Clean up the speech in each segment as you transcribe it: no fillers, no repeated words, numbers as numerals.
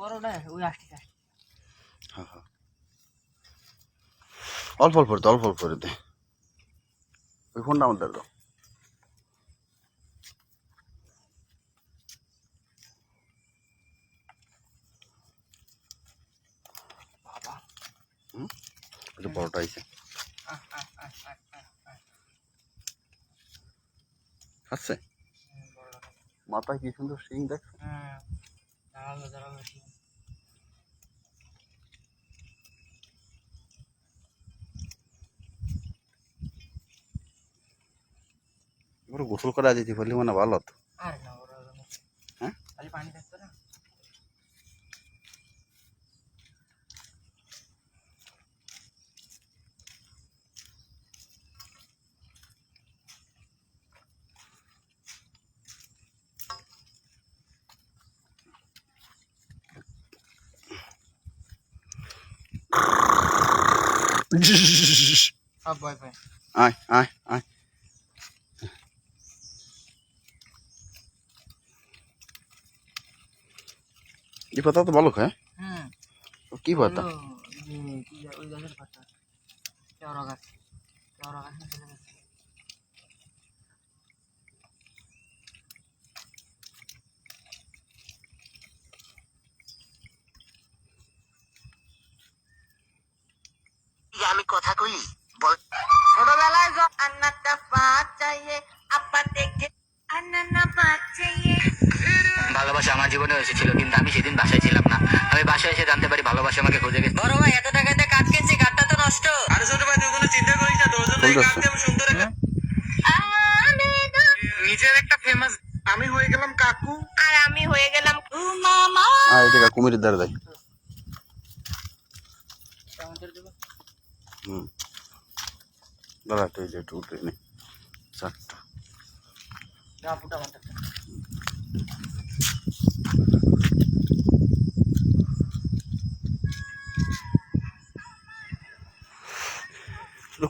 বড়টা ওই আসছে হ্যাঁ হ্যাঁ অল্প অল্প করে দে, অল্প অল্প করে দে। ওই ফোনটা আমাদের দাও। বাবা এটা বড়টা আইছে আচ্ছা মাথায় কি সুন্দর সিং দেখ। দাঁড়ালো দাঁড়ালো এবার গোসল করা যেতে পারলে মানে ভালো হতো। আর না ওরা হ্যাঁ খালি পানি থাকতো না। সব ভয় পায়। আয় আয় আয় এই পাতা তো ভালো খায়। কি পাতা? ওই গাছের পাতা কেওড়া গাছ, কেওড়া গাছ না চলে গেছে। আমি কথা কই বল ছোটবেলায় আন্নাটা পাত চাইয়ে আপা দেখে আন্নানা পাত চাইয়ে। ভালোবাসা আমার জীবনে এসেছিল, কিন্তু আমি সেদিন বাসায় ছিলাম না। আমি বাসায় এসে জানতে পারি ভালোবাসা আমাকে খুঁজে গেছে। বড় ভাই এত টাকাতে কাঠ কিনছি, কাঠটা তো নষ্ট। আরে ছোট ভাই, তুই কোনো চিন্তা করিস না, তোর জন্য এই গান দিয়ে আমি সুন্দর একটা নিজের একটা ফেমাস। আমি হয়ে গেলাম কাকু আর আমি হয়ে গেলাম মামা। আয় এটা কুমিরের দ্বারা দেয়। হুম দাঁড়া তুই যে একটু উঠে নে চারটা।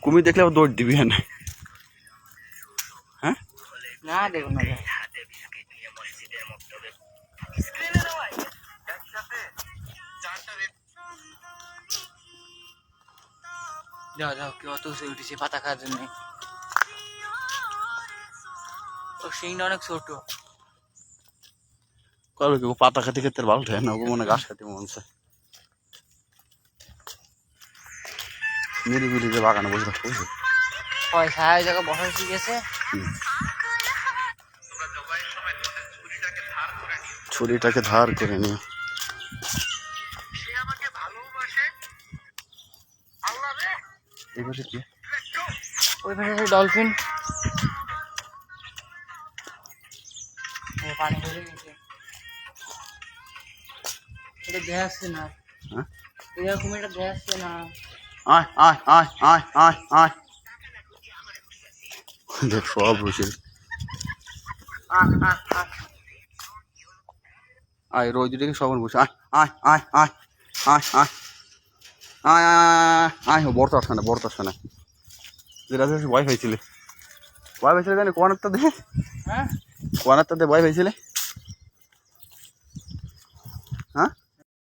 কুমির দেখলে আবার দৌড় দিবি না। হ্যাঁ না দেখুন না যাও যাও কেউ অত উঠেছে পাতা খাওয়ার জন্য। ও শিংটা অনেক ছোট। কবে কেউ পাতা খেতে খেতে ভালো থাকে না, ওকে মনে ঘাস খেতে মন চায়। নিরিবিলি যে বাগানে বসে থাকতে বুঝলি। ওই ছায়া জায়গা বসার শিখেছে। ছুরিটাকে ধার করে নিয়ে এবারে কি ওই পাশে ডলফিন পানি ধরে নিচে। এটা দেখা আসছে না। হ্যাঁ এরকম এটা দেখা আসছে না। আয় আয় আয় আয় আয় আয় দেখ সব বসে আয় রোজ দিকে সব বসে আয় আয় আয় আয় আয় আয় আয় আয় আয় বড় আসছে না, বড় আসছে না। যেটা ভয় পাইছিলে, ভয় পাইছিলে জানি কোয়ানারটা দে, হ্যাঁ কোয়ানারটা দে ভয় পাইছিলে। হ্যাঁ